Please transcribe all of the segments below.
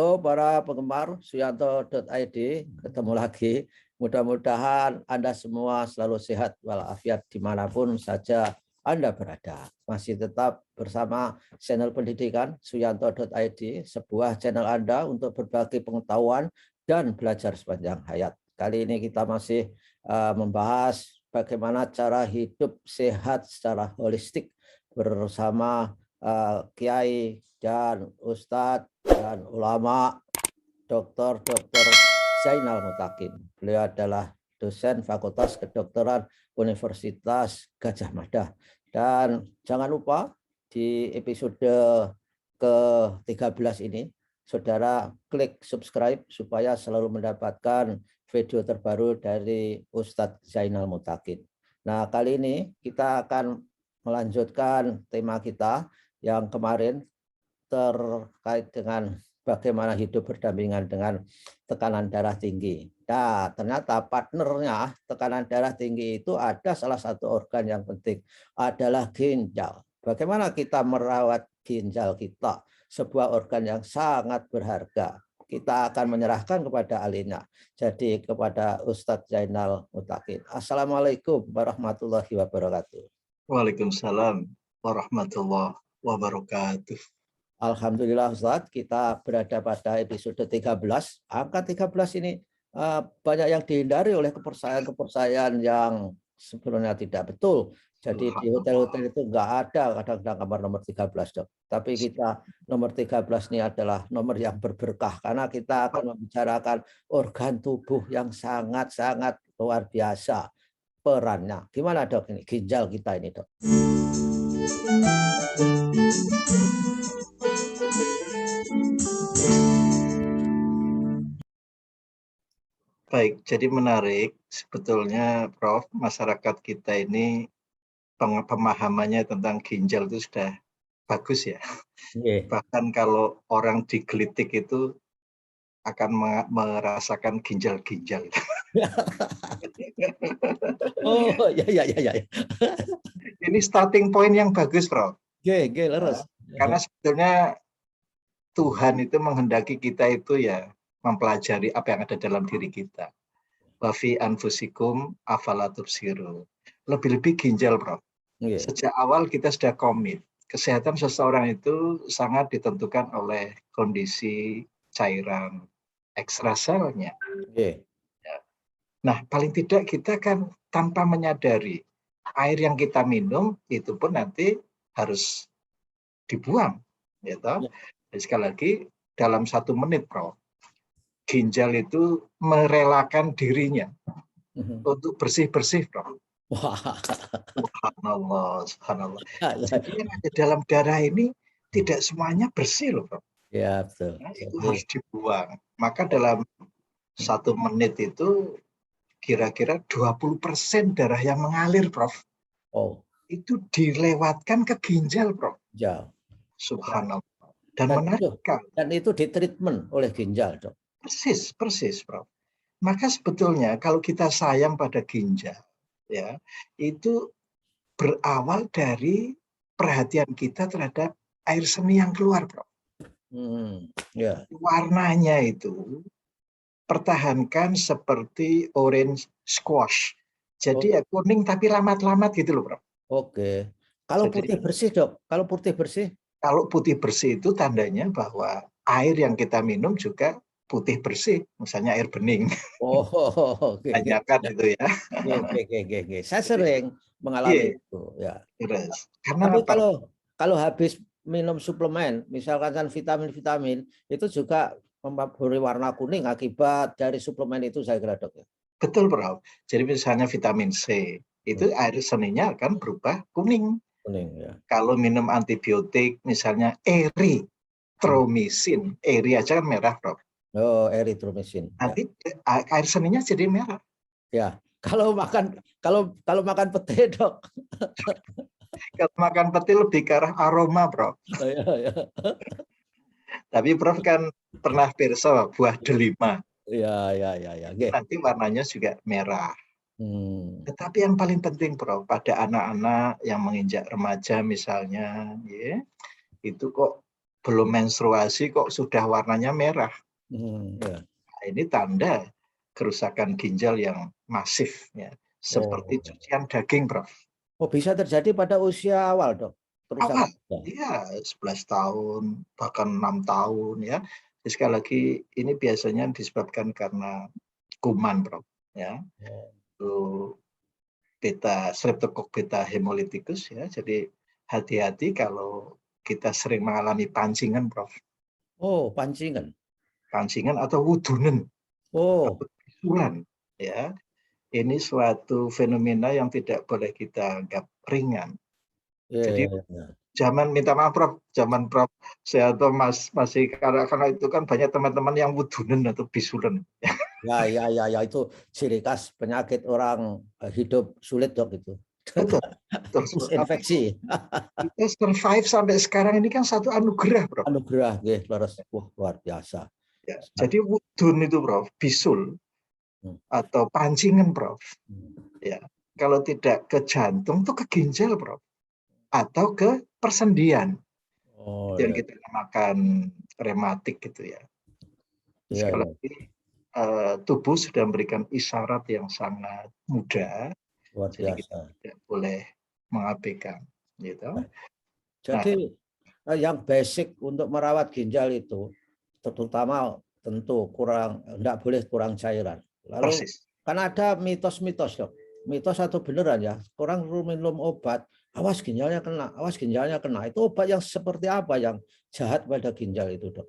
Halo para penggemar Suyanto.id, ketemu lagi. Mudah-mudahan Anda semua selalu sehat walafiat dimanapun saja Anda berada. Masih tetap bersama channel pendidikan Suyanto.id, sebuah channel Anda untuk berbagi pengetahuan dan belajar sepanjang hayat. Kali ini kita masih membahas bagaimana cara hidup sehat secara holistik bersama Kiai dan Ustadz dan ulama Dr. Zainal Mutakin. Beliau adalah dosen Fakultas Kedokteran Universitas Gadjah Mada. Dan jangan lupa di episode ke-13 ini, saudara klik subscribe supaya selalu mendapatkan video terbaru dari Ustadz Zainal Mutakin. Nah, kali ini kita akan melanjutkan tema kita yang kemarin terkait dengan bagaimana hidup berdampingan dengan tekanan darah tinggi. Nah, ternyata partnernya tekanan darah tinggi itu ada salah satu organ yang penting, adalah ginjal. Bagaimana kita merawat ginjal kita, sebuah organ yang sangat berharga. Kita akan menyerahkan kepada ahlinya. Jadi kepada Ustadz Zainal Mutakin. Assalamualaikum warahmatullahi wabarakatuh. Waalaikumsalam warahmatullahi wabarakatuh. Alhamdulillah Ustadz, kita berada pada episode 13. Angka 13 ini banyak yang dihindari oleh kepercayaan-kepercayaan yang sebenarnya tidak betul. Jadi di hotel-hotel itu nggak ada kadang-kadang kamar nomor 13, Dok. Tapi kita nomor 13 ini adalah nomor yang berberkah karena kita akan membicarakan organ tubuh yang sangat-sangat luar biasa perannya. Gimana, Dok, ini ginjal kita ini, Dok? Baik, jadi menarik sebetulnya Prof, masyarakat kita ini pemahamannya tentang ginjal itu sudah bagus ya. Bahkan kalau orang digelitik itu akan merasakan ginjal-ginjal. Oh, ya. Ini starting point yang bagus, Prof. Leres. Karena sebetulnya Tuhan itu menghendaki kita itu ya mempelajari apa yang ada dalam diri kita. Wa fi anfusikum afala tubsirun. Lebih-lebih ginjal, Prof. Sejak awal kita sudah komit. Kesehatan seseorang itu sangat ditentukan oleh kondisi cairan ekstraselnya. Nah, paling tidak kita kan tanpa menyadari air yang kita minum itu pun nanti harus dibuang. Jadi sekali lagi dalam 1 menit, Prof, ginjal itu merelakan dirinya untuk bersih-bersih, Prof. Subhanallah. Jadi yang ada dalam darah ini tidak semuanya bersih loh, Prof. Ya, betul. Nah, itu harus dibuang. Maka dalam 1 menit itu kira-kira 20% darah yang mengalir, Prof. Itu dilewatkan ke ginjal, Prof. Ya. Subhanallah. Dan itu ditreatment oleh ginjal, Dok. Persis, Prof. Maka sebetulnya kalau kita sayang pada ginjal, ya, itu berawal dari perhatian kita terhadap air seni yang keluar, Prof. Warnanya itu pertahankan seperti orange squash. Jadi ya kuning tapi lamat-lamat gitu loh, Prof. Kalau putih bersih, Dok? Kalau putih bersih? Kalau putih bersih itu tandanya bahwa air yang kita minum juga putih bersih, misalnya air bening. Tanyakan itu ya. Saya sering mengalami itu. Ya. Karena tapi kalau habis minum suplemen, misalkan vitamin-vitamin, itu juga memberi warna kuning akibat dari suplemen itu, saya kira, Dok. Betul, Prof. Jadi misalnya vitamin C, itu air seninya akan berubah kuning. Ya. Kalau minum antibiotik, misalnya eritromisin, eri aja kan merah, Prof. Eritromisin. Nanti air seninya jadi merah. Ya. Kalau makan pete, Dok. Kalau makan pete lebih ke arah aroma, Prof. Ya. Tapi Prof kan pernah pirsa buah delima. Ya. Nanti warnanya juga merah. Tetapi yang paling penting, Prof, pada anak-anak yang menginjak remaja misalnya, ya, itu kok belum menstruasi kok sudah warnanya merah. Ya. Nah, ini tanda kerusakan ginjal yang masif, ya. Seperti Oh. cucian daging, Prof. Oh, bisa terjadi pada usia awal, Dok? Awal, Kerusakan ginjal. ya 11 tahun, bahkan 6 tahun, ya. Jadi sekali lagi ini biasanya disebabkan karena kuman, Prof. Ya. Oh. Itu Streptococcus beta hemolyticus, ya. Jadi hati-hati kalau kita sering mengalami pancingan, Prof. Oh, pancingan. Pancingan atau wudunen Oh, atau bisulan, ya. Ini suatu fenomena yang tidak boleh kita anggap ringan. Jadi iya. zaman, minta maaf Prof, zaman Prof saya atau Mas masih, karena itu kan banyak teman-teman yang wudunen atau bisulan. Ya, itu ciri khas penyakit orang hidup sulit, Dok, itu. Betul. Terus Tapi infeksi. kita survive sampai sekarang ini kan satu anugerah, Prof. Anugerah, nggih, leres. Wah, luar biasa. Ya, jadi wudun itu, Prof, bisul Hmm. atau pancingan, Prof. Hmm. Ya, kalau tidak ke jantung tuh ke ginjal, Prof, atau ke persendian. Oh, Itu yang ya. kita namakan rematik gitu ya. Iya, Sekali iya. lagi tubuh sudah memberikan isyarat yang sangat mudah, Luar jadi kita biasa. tidak boleh mengabaikan, gitu. Nah, Jadi yang basic untuk merawat ginjal itu terutama tentu enggak boleh kurang cairan. Lalu persis. kan ada mitos-mitos, Dok. Mitos atau beneran ya? Kurang minum obat, awas ginjalnya kena, awas ginjalnya kena. Itu obat yang seperti apa yang jahat pada ginjal itu, Dok?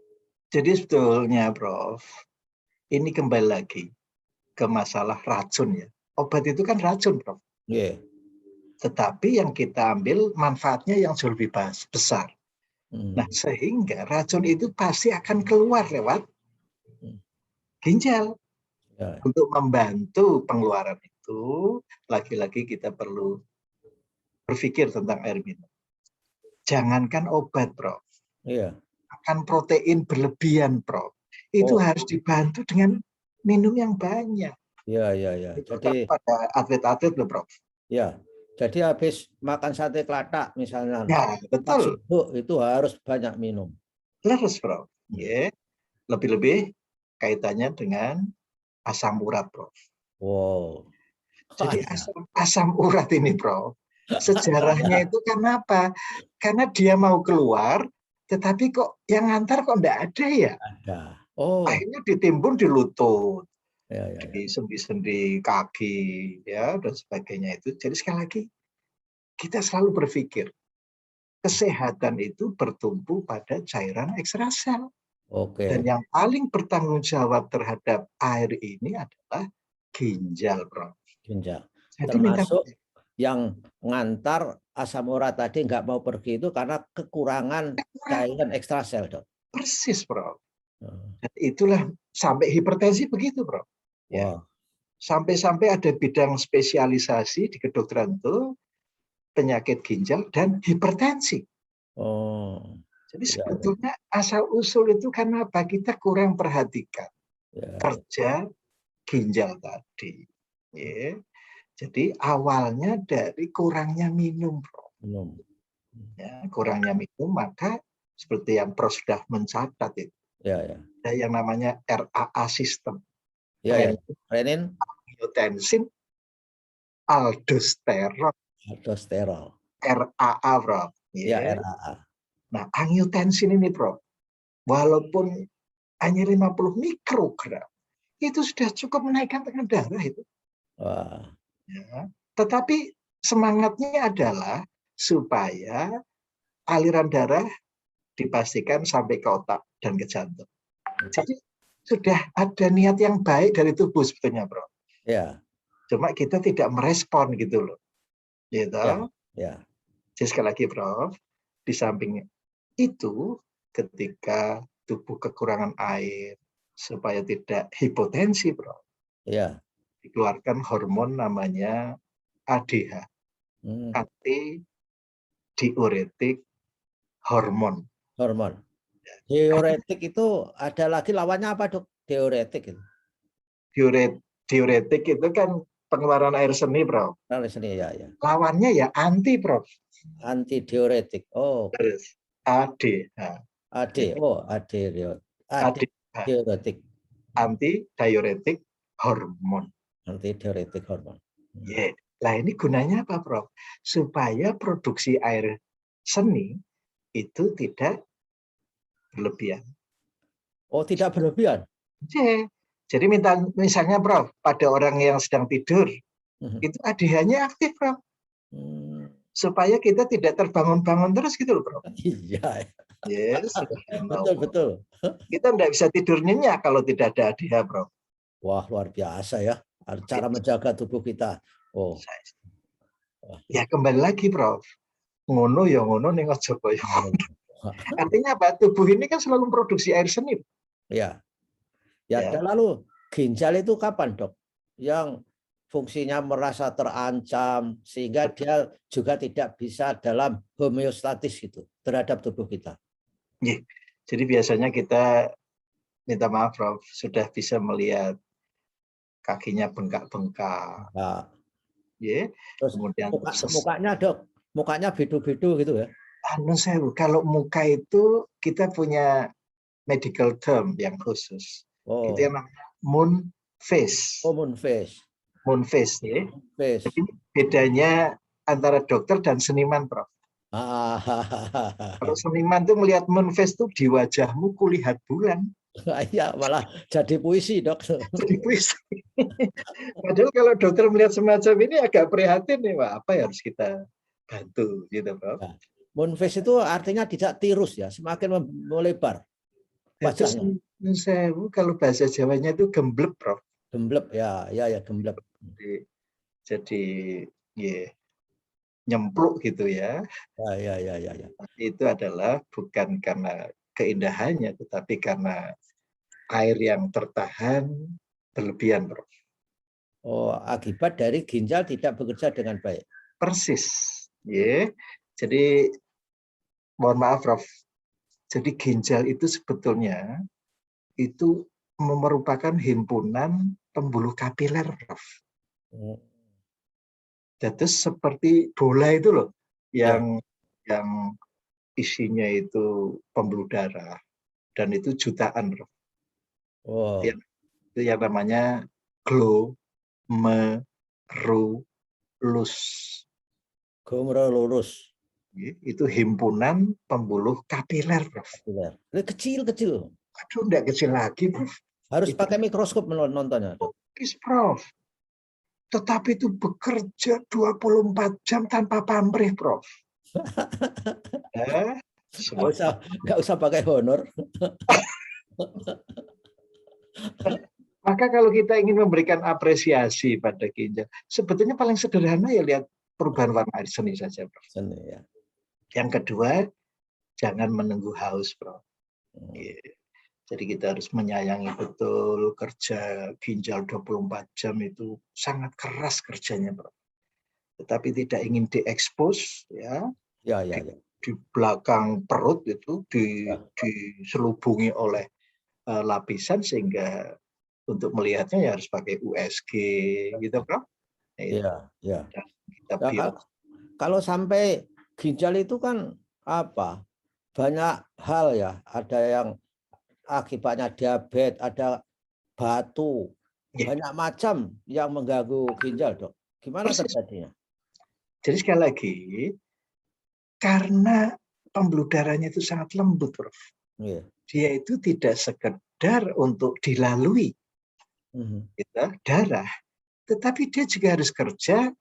Jadi sebetulnya, Prof, ini kembali lagi ke masalah racun ya. Obat itu kan racun, Prof. Yeah. Tetapi yang kita ambil manfaatnya yang jauh lebih besar. Nah, Hmm. sehingga racun itu pasti akan keluar lewat Hmm. ginjal. Ya. Untuk membantu pengeluaran itu, lagi-lagi kita perlu berpikir tentang air minum. Jangankan obat, Prof. Iya. Makan protein berlebihan, Prof. Itu Oh, harus dibantu dengan minum yang banyak. iya. Terutama pada atlet-atlet loh, Prof. Ya. Jadi habis makan sate kelatak misalnya, Ya, pas betul. subuh itu harus banyak minum. Leres, Prof. Hmm. Ya. Lebih-lebih kaitannya dengan asam urat, Prof. Wow. Jadi Ada. asam urat ini, Prof, sejarahnya itu karena apa? Karena dia mau keluar, tetapi kok yang ngantar kok enggak ada ya? Ada. Oh, Akhirnya ditimbun di lutut, ya. di sendi-sendi kaki, ya, dan sebagainya itu. Jadi sekali lagi, kita selalu berpikir, kesehatan itu bertumpu pada cairan ekstrasel. Dan Oke. yang paling bertanggung jawab terhadap air ini adalah ginjal, Prof. Ginjal. Jadi minta Termasuk yang ngantar asam urat tadi nggak mau pergi itu karena kekurangan cairan ekstrasel, Dok. persis, Prof. Hmm. Dan itulah sampai hipertensi begitu, Prof. Ya. Wah. Sampai-sampai ada bidang spesialisasi di kedokteran itu penyakit ginjal dan hipertensi. Oh. Jadi Ya. sebetulnya asal-usul itu karena apa? Kita kurang perhatikan Ya. kerja ginjal tadi. Ya. Jadi awalnya dari kurangnya minum, Prof. Minum. Ya, kurangnya minum, maka seperti yang Prof sudah mencatat itu, Ya. ada yang namanya RAA system. Ya. Renin, Angiotensin, aldosteron, aldosterol. RAA, Prof. Ya, Yeah. RAA. Nah, angiotensin ini, Prof, walaupun hanya 50 mikrogram, itu sudah cukup menaikkan tekanan darah itu. Wah. Ya. Tetapi semangatnya adalah supaya aliran darah dipastikan sampai ke otak dan ke jantung. Jadi sudah ada niat yang baik dari tubuh sebetulnya, Prof. Ya. Cuma kita tidak merespon gitu loh. Gitu. Ya. Jadi sekali lagi, Prof, di samping itu ketika tubuh kekurangan air supaya tidak hipotensi, Prof, Ya. dikeluarkan hormon namanya ADH, Hmm. anti diuretik hormon. Hormon. Diuretik itu ada lagi lawannya apa, Dok? Diuretik itu. Diuretik itu kan pengeluaran air seni, Prof. Nah, sini ya. Lawannya ya anti, Prof. Anti diuretik. Oh, oke. Terus ADH. Diuretik. Antidiuretik hormon. Antidiuretik hormon. Yeah. Nah ini gunanya apa, Prof? Supaya produksi air seni itu tidak berlebihan. Oh, tidak berlebihan? Yeah. Jadi misalnya, Prof, pada orang yang sedang tidur, itu ADH-nya aktif, Prof. Supaya kita tidak terbangun-bangun terus gitu loh, Prof. Iya. Yes, betul. Kita tidak bisa tidur nyenyak kalau tidak ada ADH, Prof. Wah, luar biasa ya. Cara menjaga tubuh kita. Oh. Ya kembali lagi, Prof. Ngono ya ngono ning aja kaya ngono. Artinya apa? Tubuh ini kan selalu produksi air seni. Ya. Lalu ginjal itu kapan, Dok? Yang fungsinya merasa terancam sehingga dia juga tidak bisa dalam homeostatis gitu terhadap tubuh kita. Jadi biasanya kita minta maaf, Prof, sudah bisa melihat kakinya bengkak-bengkak. Terus kemudian mukanya, Dok, mukanya bidu-bidu gitu ya. Kalau muka itu kita punya medical term yang khusus. Itu yang namanya moon face. Moon face. Moon face, ya. Jadi bedanya antara dokter dan seniman, Prof. Kalau seniman tuh melihat moon face tuh di wajahmu kulihat bulan. Iya, malah jadi puisi, Dok. Jadi puisi. Padahal kalau dokter melihat semacam ini agak prihatin nih, Pak. Apa yang harus kita bantu gitu, Prof. Moon face itu artinya tidak tirus ya, semakin melebar wajahnya. Kalau bahasa Jawanya itu gembleb, Prof. Gembleb ya gembleb. Jadi nyempluk gitu ya. Ya. Itu adalah bukan karena keindahannya, tetapi karena air yang tertahan berlebihan, Prof. Oh, akibat dari ginjal tidak bekerja dengan baik. Persis. Jadi mohon maaf, Prof. Jadi ginjal itu sebetulnya itu merupakan himpunan pembuluh kapiler, Prof. Jadi seperti bola itu loh, yang isinya itu pembuluh darah dan itu jutaan, Prof. Itu yang namanya glomerulus. Glomerulus. Itu himpunan pembuluh kapiler, Prof. Kecil-kecil. Aduh, enggak kecil lagi, Prof. Harus pakai mikroskop nontonnya, Dok. Prof. Tetapi itu bekerja 24 jam tanpa pamrih, Prof. Nggak usah pakai honor. Maka kalau kita ingin memberikan apresiasi pada ginjal, sebetulnya paling sederhana ya lihat perubahan warna air seni saja, Prof. Seni, ya. Yang kedua, jangan menunggu haus, Prof. Jadi kita harus menyayangi betul kerja ginjal 24 jam itu sangat keras kerjanya, Prof. Tetapi tidak ingin diekspos ya. Di belakang perut itu diselubungi oleh lapisan sehingga untuk melihatnya ya harus pakai USG gitu, Prof. Iya. Kalau sampai ginjal itu kan banyak hal ya, ada yang akibatnya diabetes, ada batu, banyak macam yang mengganggu ginjal, Dok. Gimana terjadinya? Jadi sekali lagi, karena pembuluh darahnya itu sangat lembut, Prof. Dia itu tidak sekedar untuk dilalui darah, tetapi dia juga harus kerja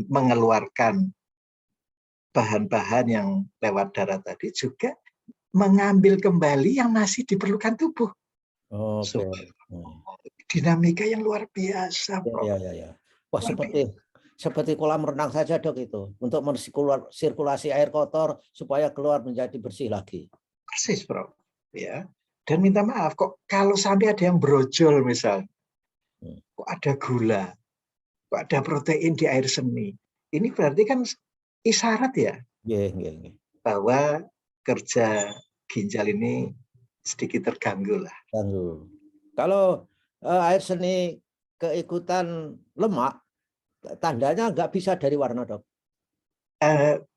mengeluarkan bahan-bahan yang lewat darah tadi, juga mengambil kembali yang masih diperlukan tubuh. Dinamika yang luar biasa, Prof. Wah, seperti kolam renang saja, Dok, itu untuk sirkulasi air kotor supaya keluar menjadi bersih lagi. Persis, Prof. Ya. Dan minta maaf kok kalau sampai ada yang brojol misalnya, kok ada gula, kok ada protein di air seni. Ini berarti kan isyarat ya bahwa kerja ginjal ini sedikit terganggu lah. Kalau air seni keikutan lemak, tandanya nggak bisa dari warna, Dok.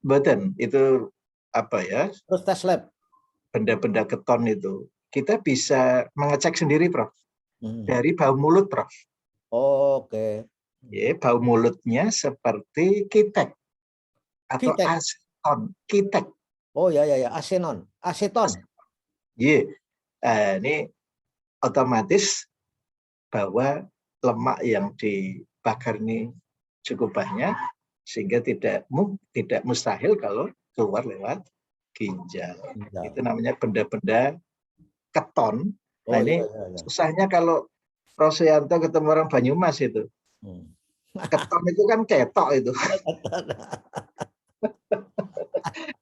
Betul, itu apa ya? Terus tes lab. benda-benda keton itu, kita bisa mengecek sendiri, Prof. Dari bau mulut, Prof. Oke. Ya, bau mulutnya seperti kitek atau Kitek. aseton, kitek. Oh ya, aseton. Ya, ini otomatis bahwa lemak yang dibakar ini cukup banyak, sehingga tidak mustahil kalau keluar lewat ginjal. Itu namanya benda-benda keton. Nah, ini susahnya kalau Prof. Suyanto ketemu orang Banyumas itu. Keton itu kan ketok itu.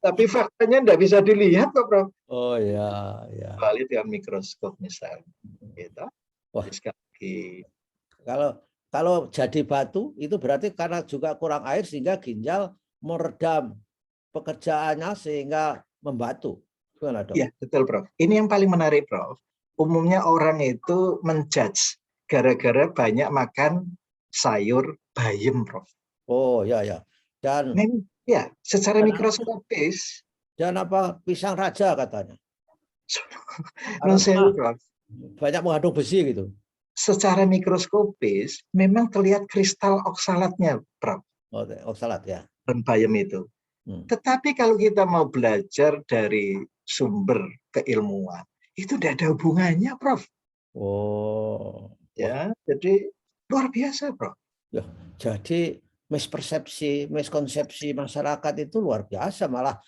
Tapi faktanya tidak bisa dilihat kok, Prof. Oh ya. Kecuali dengan mikroskop misalnya. Gitu. Wah. Sekali. Kalau jadi batu itu berarti karena juga kurang air sehingga ginjal meredam pekerjaannya sehingga membatu. Gimana, Dok? Iya, betul, Prof. Ini yang paling menarik, Prof. Umumnya orang itu menjudge gara-gara banyak makan sayur bayam, Prof. Oh ya. Dan ya, secara mikroskopis. Dan apa pisang raja katanya. Prof. Banyak mengandung besi gitu. Secara mikroskopis memang terlihat kristal oksalatnya, Prof. Oke, oksalat ya. Dan bayam itu. Tetapi kalau kita mau belajar dari sumber keilmuan, itu tidak ada hubungannya, Prof. Oh. Ya, jadi luar biasa, Prof. Ya, jadi miskonsepsi masyarakat itu luar biasa, malah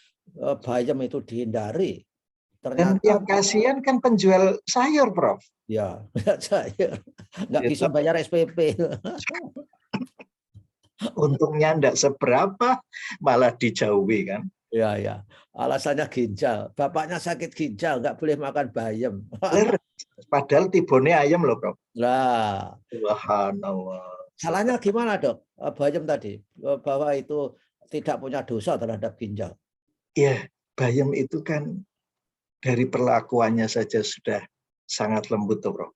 bayam itu dihindari. Ternyata, dan yang kasihan kan penjual sayur, Prof. Ya, sayur. Nggak bisa bayar SPP. Untungnya enggak seberapa, malah dijauhi kan. Ya. Alasannya ginjal. Bapaknya sakit ginjal, nggak boleh makan bayam. Padahal tibone ayam loh, Prof. Nah. Subhanallah. Salahnya gimana, Dok? Bayam tadi, bahwa itu tidak punya dosa terhadap ginjal. Ya, bayam itu kan dari perlakuannya saja sudah sangat lembut, tuh, Prof.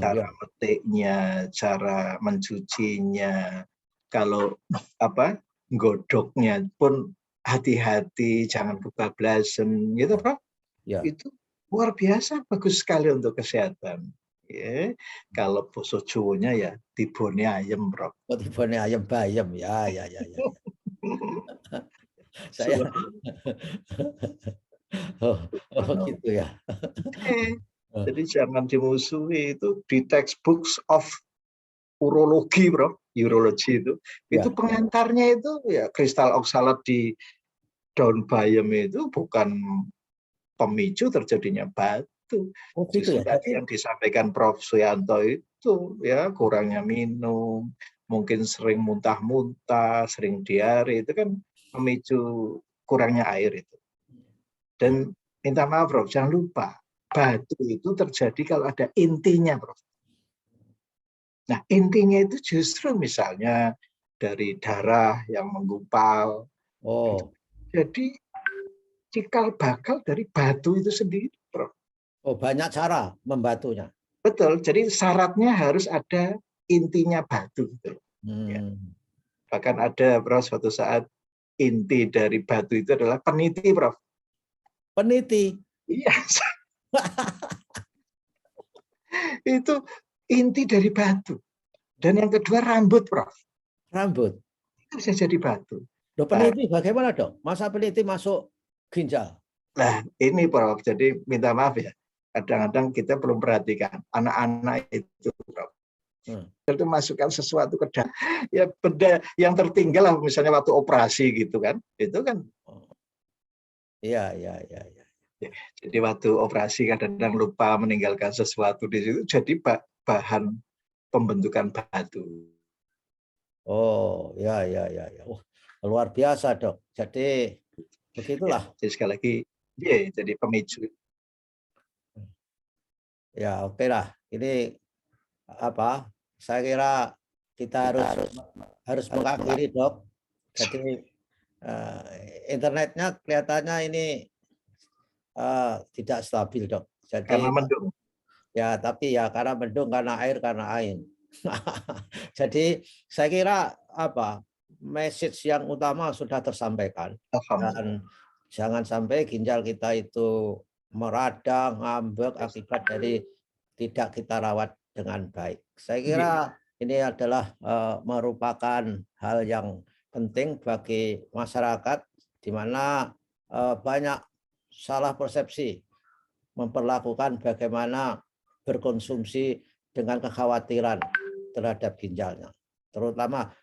Cara metiknya, cara mencucinya, kalau godoknya pun hati-hati, jangan kebablasan, gitu, Prof. Ya. Itu luar biasa bagus sekali untuk kesehatan. Ya, kalau basa Jawanya ya tibone ayam, Prof. Oh, tibone ayam bayam ya. Saya oh gitu ya. Jadi jangan dimusuhi, itu di textbooks of urologi, Bro, urologi itu pengantarnya itu ya kristal oksalat di daun bayam itu bukan pemicu terjadinya batu. Oh, gitu. Justru ya? Tadi yang disampaikan Prof. Suyanto itu ya kurangnya minum, mungkin sering muntah-muntah, sering diare, itu kan memicu kurangnya air itu. Dan minta maaf, Prof, jangan lupa batu itu terjadi kalau ada intinya, Prof. Nah, intinya itu justru misalnya dari darah yang menggumpal. Oh. Jadi cikal bakal dari batu itu sendiri, Prof. Oh, banyak cara membatunya. Betul. Jadi syaratnya harus ada intinya batu. Ya. Bahkan ada, Prof, suatu saat inti dari batu itu adalah peniti, Prof. Peniti? Iya. Itu inti dari batu. Dan yang kedua rambut, Prof. Rambut? Itu bisa jadi batu. Dok, peniti bagaimana, Dok? Masa peniti masuk ginjal? Nah, ini, Prof. Jadi minta maaf ya. Kadang-kadang kita belum perhatikan anak-anak itu, Prof. Itu masukkan sesuatu ke dalam, ya benda yang tertinggal lah, misalnya waktu operasi gitu kan. Itu kan. Iya. Jadi waktu operasi kadang-kadang lupa meninggalkan sesuatu di situ, jadi bahan pembentukan batu. Oh, ya. Luar biasa, Dok. Jadi begitulah. Jadi sekali lagi, jadi pemicu. Ya, oke lah. Ini saya kira kita harus mengakhiri, Dok. Jadi internetnya kelihatannya ini tidak stabil, Dok. Jadi karena mendung. Ya, tapi ya karena mendung, karena air, karena air. Jadi saya kira message yang utama sudah tersampaikan. Dan jangan sampai ginjal kita itu meradang, ngambek akibat dari tidak kita rawat dengan baik. Saya kira ini adalah merupakan hal yang penting bagi masyarakat, di mana banyak salah persepsi memperlakukan bagaimana berkonsumsi dengan kekhawatiran terhadap ginjalnya, terutama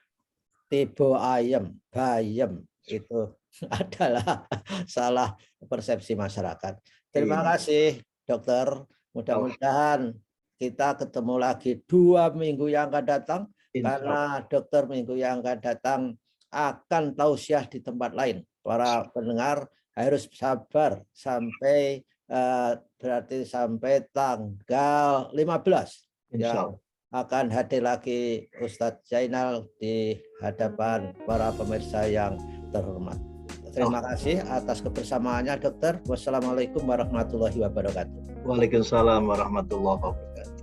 tipe ayam, bayam itu adalah salah persepsi masyarakat. Terima kasih, dokter. Mudah-mudahan kita ketemu lagi 2 minggu yang akan datang, karena dokter minggu yang akan datang akan tausiah di tempat lain. Para pendengar harus sabar sampai berarti sampai tanggal 15 yang akan hadir lagi Ustadz Zainal di hadapan para pemirsa yang terhormat. Terima kasih atas kebersamaannya, dokter. Wassalamualaikum warahmatullahi wabarakatuh. Waalaikumsalam warahmatullahi wabarakatuh.